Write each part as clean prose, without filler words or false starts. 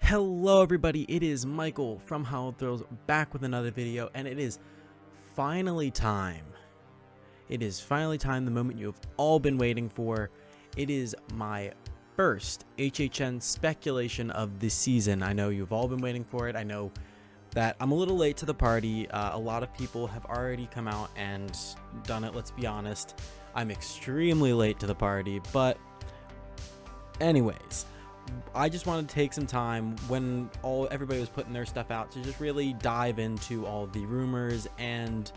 Hello everybody, it is Michael from Hallowed Thrills back with another video, and it is finally time. It is finally time, the moment you have all been waiting for. It is my first HHN speculation of this season. I know you've all been waiting for it. I know that I'm a little late to the party. A lot of people have already come out and done it, let's be honest. I'm extremely late to the party, but anyways, I just wanted to take some time when everybody was putting their stuff out to just really dive into all the rumors and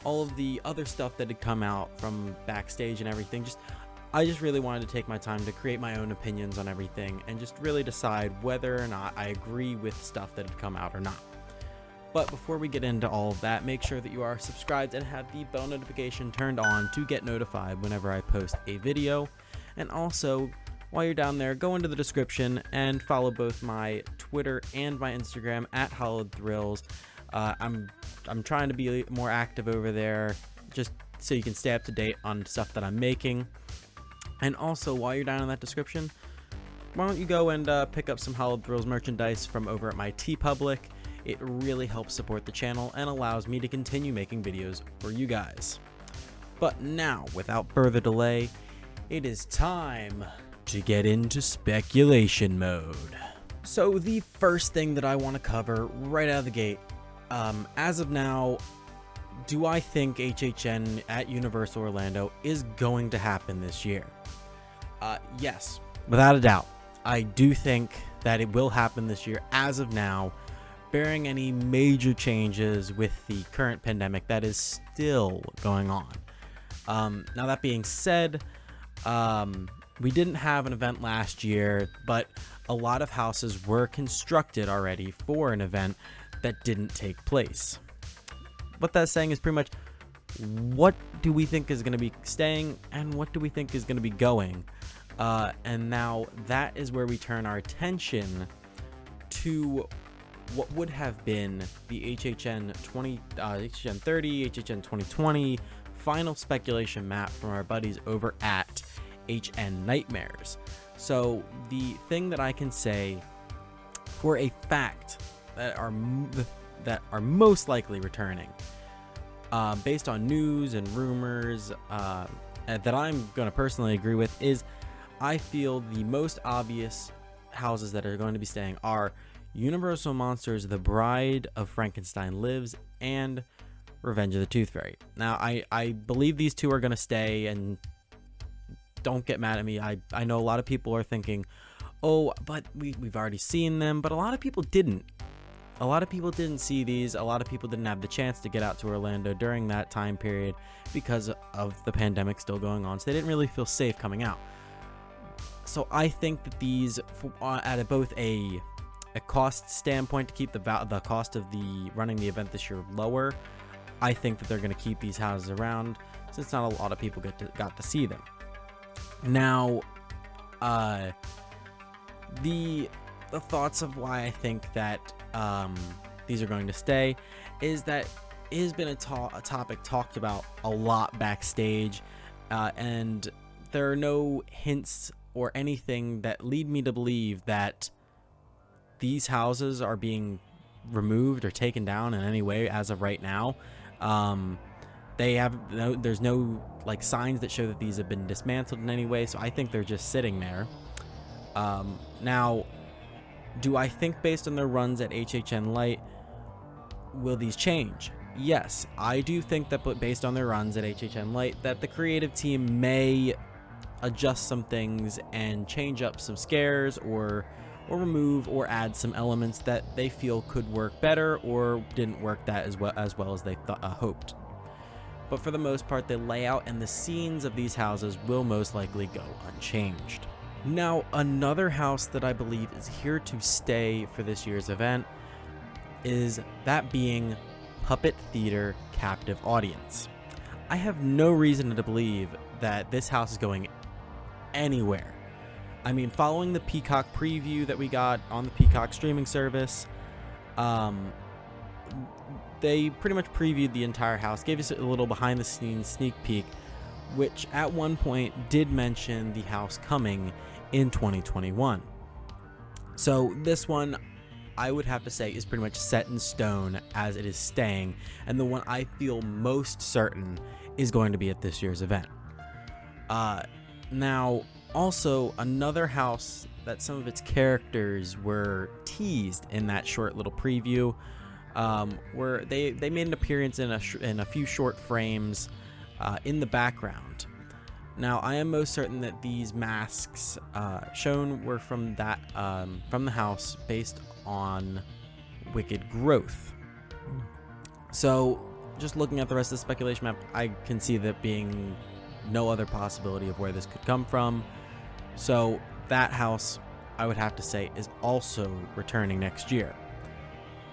all of the other stuff that had come out from backstage and everything. I just really wanted to take my time to create my own opinions on everything and just really decide whether or not I agree with stuff that had come out or not. But before we get into all of that, make sure that you are subscribed and have the bell notification turned on to get notified whenever I post a video. And also, while you're down there, go into the description and follow both my Twitter and my Instagram at Hallowed Thrills. I'm trying to be more active over there, just so you can stay up to date on stuff that I'm making. And also, while you're down in that description, why don't you go and pick up some Hallowed Thrills merchandise from over at my TeePublic. It really helps support the channel and allows me to continue making videos for you guys. But now, without further delay, it is time to get into speculation mode. So the first thing that I want to cover right out of the gate, as of now, do I think HHN at Universal Orlando is going to happen this year? Yes, without a doubt. I do think that it will happen this year as of now, bearing any major changes with the current pandemic that is still going on. Now that being said, we didn't have an event last year, but a lot of houses were constructed already for an event that didn't take place. What that's saying is pretty much, what do we think is going to be staying and what do we think is going to be going? And now that is where we turn our attention to what would have been the HHN 30, HHN 2020 final speculation map from our buddies over at HN Nightmares. So the thing that I can say for a fact that are most likely returning, based on news and rumors, that I'm going to personally agree with, is I feel the most obvious houses that are going to be staying are Universal Monsters The Bride of Frankenstein Lives and Revenge of the Tooth Fairy. Now I believe these two are going to stay, and don't get mad at me. I know a lot of people are thinking, oh, but we've already seen them, but a lot of people didn't. A lot of people didn't see these. A lot of people didn't have the chance to get out to Orlando during that time period because of the pandemic still going on, so they didn't really feel safe coming out. So I think that these, at both a cost standpoint to keep the cost of running the event this year lower, I think that they're going to keep these houses around since not a lot of people got to see them. Now, the thoughts of why I think that these are going to stay is that it has been a topic talked about a lot backstage, and there are no hints or anything that lead me to believe that these houses are being removed or taken down in any way as of right now. There's no like signs that show that these have been dismantled in any way, so I think they're just sitting there. Now, do I think based on their runs at HHN Light, will these change? Yes, I do think that, but based on their runs at HHN Light, that the creative team may adjust some things and change up some scares or remove or add some elements that they feel could work better or didn't work that as well as they hoped. But for the most part, the layout and the scenes of these houses will most likely go unchanged. Now, another house that I believe is here to stay for this year's event is that being Puppet Theater Captive Audience. I have no reason to believe that this house is going anywhere. I mean, following the Peacock preview that we got on the Peacock streaming service, they pretty much previewed the entire house, gave us a little behind the scenes sneak peek, which at one point did mention the house coming in 2021. So this one, I would have to say, is pretty much set in stone as it is staying, and the one I feel most certain is going to be at this year's event. Now, also, another house that some of its characters were teased in that short little preview, where they made an appearance in a few short frames in the background. Now, I am most certain that these masks shown were from the house based on Wicked Growth. So, just looking at the rest of the speculation map, I can see that being no other possibility of where this could come from. So, that house, I would have to say, is also returning next year.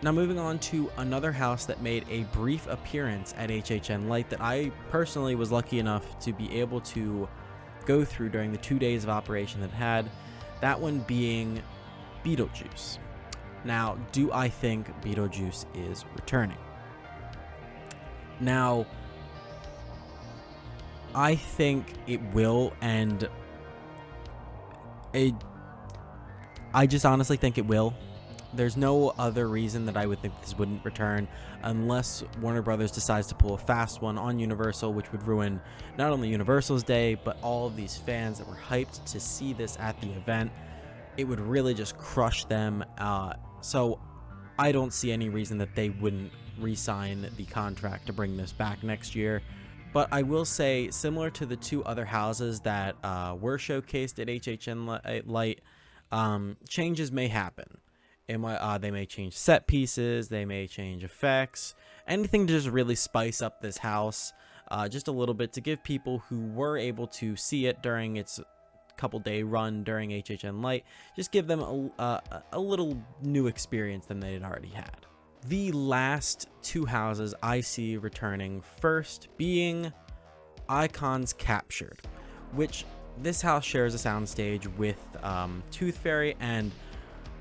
Now, moving on to another house that made a brief appearance at HHN Light that I personally was lucky enough to be able to go through during the 2 days of operation that it had, that one being BeetleJuice. Now, do I think BeetleJuice is returning? Now, I think it will, and I just honestly think it will. There's no other reason that I would think this wouldn't return unless Warner Brothers decides to pull a fast one on Universal, which would ruin not only Universal's day, but all of these fans that were hyped to see this at the event. It would really just crush them. So I don't see any reason that they wouldn't re-sign the contract to bring this back next year. But I will say, similar to the two other houses that were showcased at HHN Light, changes may happen. They may change set pieces, they may change effects, anything to just really spice up this house just a little bit to give people who were able to see it during its couple-day run during HHN Light, just give them a little new experience than they had already had. The last two houses I see returning, first being Icons Captured, which this house shares a soundstage with Tooth Fairy, and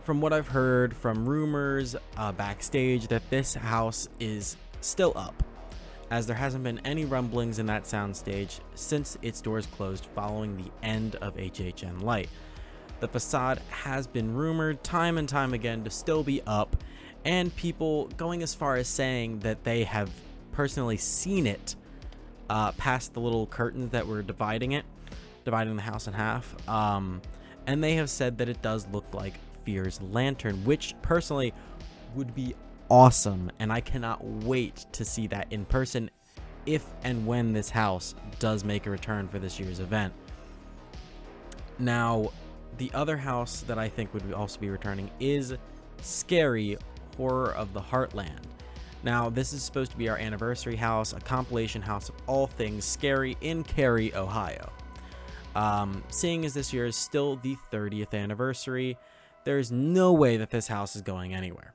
from what I've heard from rumors backstage, that this house is still up, as there hasn't been any rumblings in that soundstage since its doors closed following the end of HHN Light. The facade has been rumored time and time again to still be up, and people going as far as saying that they have personally seen it past the little curtains that were dividing the house in half, and they have said that it does look like Fear's lantern, which personally would be awesome, and I cannot wait to see that in person if and when this house does make a return for this year's event. Now, the other house that I think would also be returning is Scary Horror of the Heartland. Now, this is supposed to be our anniversary house, a compilation house of all things scary in Cary, Ohio. Seeing as this year is still the 30th anniversary, there's no way that this house is going anywhere.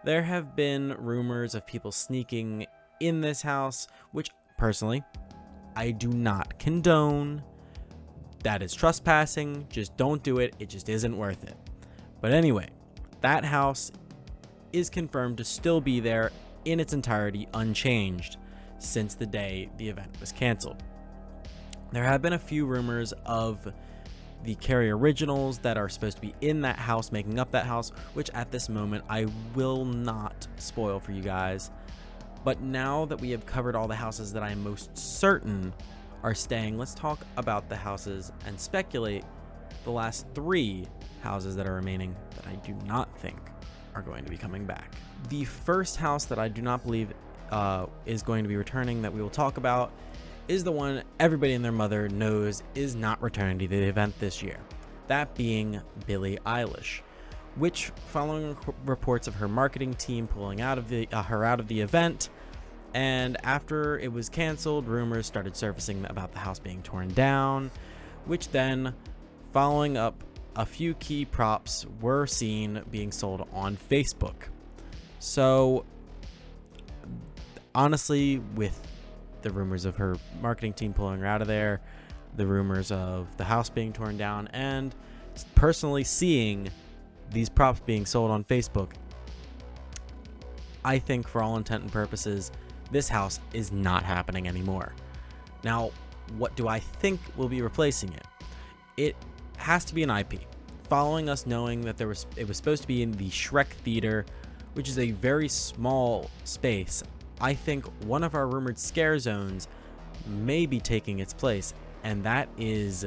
There have been rumors of people sneaking in this house, which personally, I do not condone. That is trespassing. Just don't do it. It just isn't worth it. But anyway, that house is confirmed to still be there in its entirety, unchanged, since the day the event was canceled. There have been a few rumors of the Cary originals that are supposed to be in that house, making up that house, which at this moment I will not spoil for you guys. But now that we have covered all the houses that I am most certain are staying, let's talk about the houses and speculate the last three houses that are remaining that I do not think are going to be coming back. The first house that I do not believe is going to be returning that we will talk about is the one everybody and their mother knows is not returning to the event this year, that being Billie Eilish, which, following reports of her marketing team pulling out of her out of the event, and after it was canceled, rumors started surfacing about the house being torn down, which then, following up, a few key props were seen being sold on Facebook. So, honestly, with the rumors of her marketing team pulling her out of there, the rumors of the house being torn down, and personally seeing these props being sold on Facebook, I think for all intent and purposes, this house is not happening anymore. Now, what do I think will be replacing it? It has to be an IP. following us knowing that it was supposed to be in the Shrek Theater, which is a very small space, I think one of our rumored scare zones may be taking its place, and that is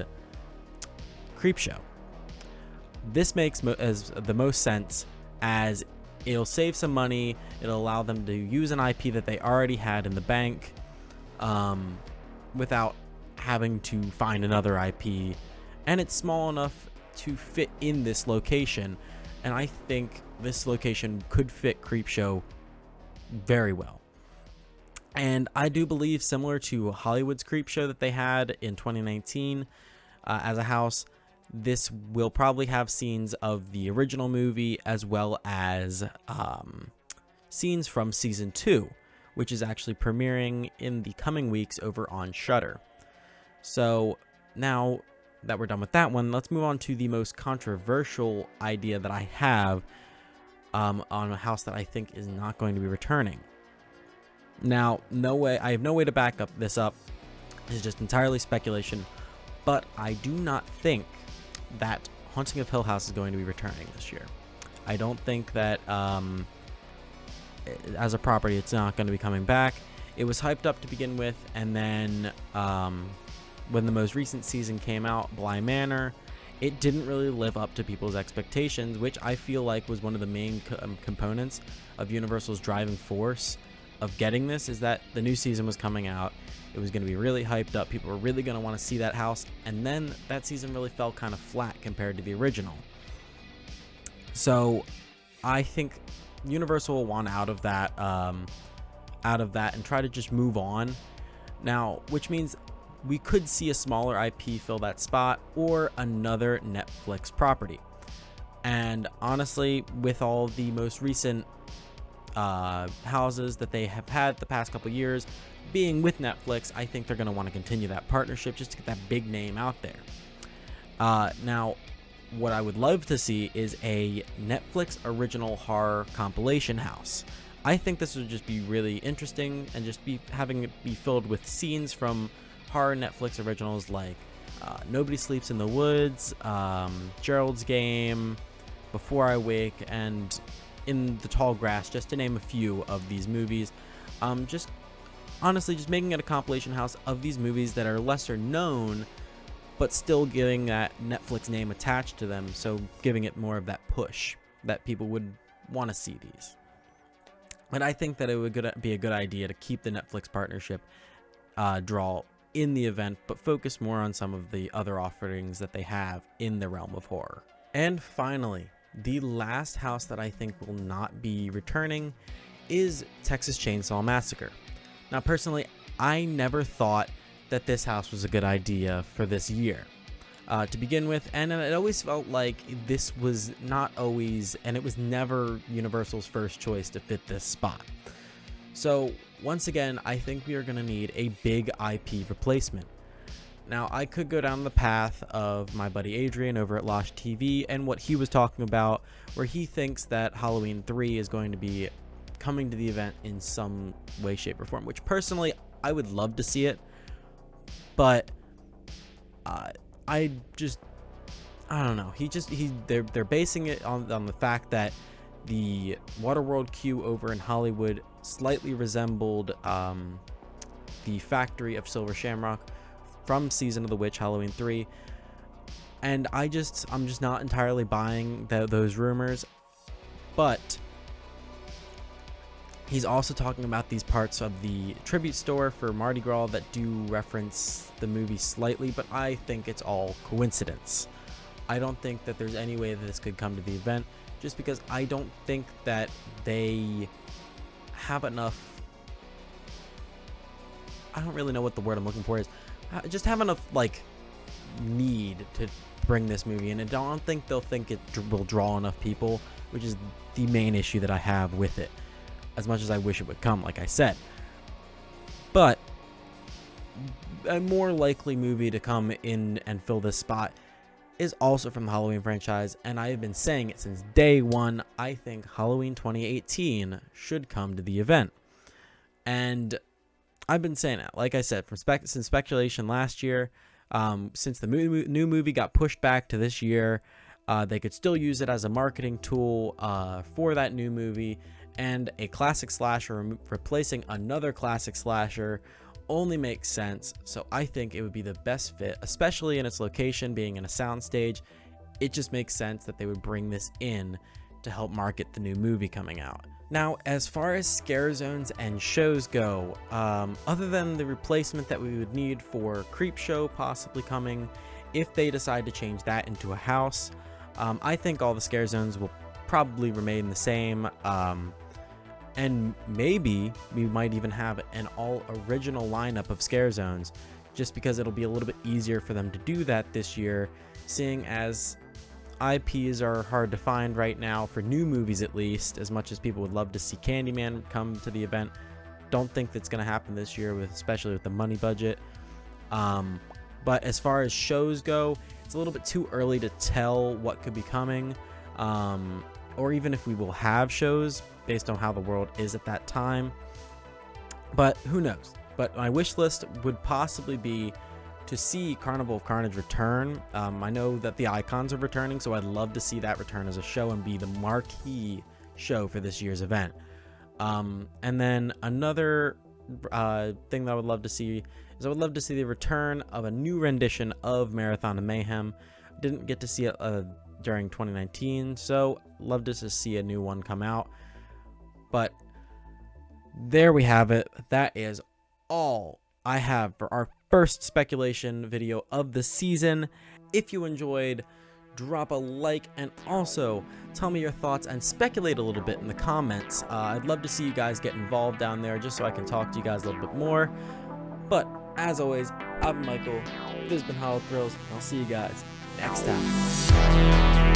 Creepshow. This makes as the most sense, as it'll save some money. It'll allow them to use an IP that they already had in the bank, without having to find another IP, and it's small enough to fit in this location, and I think this location could fit Creepshow very well. And I do believe, similar to Hollywood's Creepshow that they had in 2019 as a house, this will probably have scenes of the original movie as well as scenes from season 2, which is actually premiering in the coming weeks over on Shudder. So now that we're done with that one, let's move on to the most controversial idea that I have on a house that I think is not going to be returning. Now, I have no way to back up this up. It's just entirely speculation, but I do not think that Haunting of Hill House is going to be returning this year. I don't think that as a property it's not going to be coming back. It was hyped up to begin with, and then when the most recent season came out, Bly Manor, it didn't really live up to people's expectations, which I feel like was one of the main components of Universal's driving force of getting this, is that the new season was coming out. It was going to be really hyped up. People were really going to want to see that house. And then that season really fell kind of flat compared to the original. So I think Universal will want out of that and try to just move on. Now, which means we could see a smaller IP fill that spot, or another Netflix property. And honestly, with all the most recent houses that they have had the past couple years being with Netflix, I think they're going to want to continue that partnership just to get that big name out there. Now, what I would love to see is a Netflix original horror compilation house. I think this would just be really interesting, and just having it be filled with scenes from horror Netflix originals like Nobody Sleeps in the Woods, Gerald's Game, Before I Wake, and In the Tall Grass, just to name a few of these movies. Just making it a compilation house of these movies that are lesser known, but still giving that Netflix name attached to them, so giving it more of that push that people would want to see these. And I think that it would be a good idea to keep the Netflix partnership draw in the event, but focus more on some of the other offerings that they have in the realm of horror. And finally, the last house that I think will not be returning is Texas Chainsaw Massacre. Now, personally, I never thought that this house was a good idea for this year to begin with, and it always felt like this was not always, and it was never Universal's first choice to fit this spot. So once again, I think we are going to need a big IP replacement. Now, I could go down the path of my buddy Adrian over at LoshTV and what he was talking about, where he thinks that Halloween 3 is going to be coming to the event in some way, shape, or form, which personally, I would love to see it, but I don't know. They're basing it on the fact that the Waterworld queue over in Hollywood slightly resembled the factory of Silver Shamrock from Season of the Witch Halloween 3, and I'm just not entirely buying those rumors. But he's also talking about these parts of the tribute store for Mardi Gras that do reference the movie slightly, but I think it's all coincidence. I don't think that there's any way that this could come to the event, just because I don't think that they have enough. I don't really know what the word I'm looking for is. Just have enough need to bring this movie in, and I don't think they'll think it will draw enough people, which is the main issue that I have with it. As much as I wish it would come, like I said. But a more likely movie to come in and fill this spot is also from the Halloween franchise, and I have been saying it since day one. I think Halloween 2018 should come to the event. And I've been saying that, like I said, since speculation last year, since the new movie got pushed back to this year, They could still use it as a marketing tool for that new movie, and a classic slasher replacing another classic slasher only makes sense. So I think it would be the best fit, especially in its location being in a soundstage. It just makes sense that they would bring this in to help market the new movie coming out. Now, as far as scare zones and shows go, other than the replacement that we would need for Creepshow possibly coming, if they decide to change that into a house, I think all the scare zones will probably remain the same, and maybe we might even have an all original lineup of scare zones, just because it'll be a little bit easier for them to do that this year, seeing as IPs are hard to find right now for new movies, at least. As much as people would love to see Candyman come to the event, don't think that's going to happen this year, especially with the money budget. But as far as shows go, it's a little bit too early to tell what could be coming, or even if we will have shows based on how the world is at that time. But who knows? But my wish list would possibly be to see Carnival of Carnage return. I know that the Icons are returning, so I'd love to see that return as a show and be the marquee show for this year's event. And then another thing that I would love to see is I would love to see the return of a new rendition of Marathon of Mayhem. Didn't get to see it during 2019, so love to just see a new one come out. But there we have it. That is all I have for our first speculation video of the season. If you enjoyed, drop a like, and also tell me your thoughts and speculate a little bit in the comments. I'd love to see you guys get involved down there just so I can talk to you guys a little bit more. But as always, I've been Michael. This has been Hollow Thrills, and I'll see you guys next time.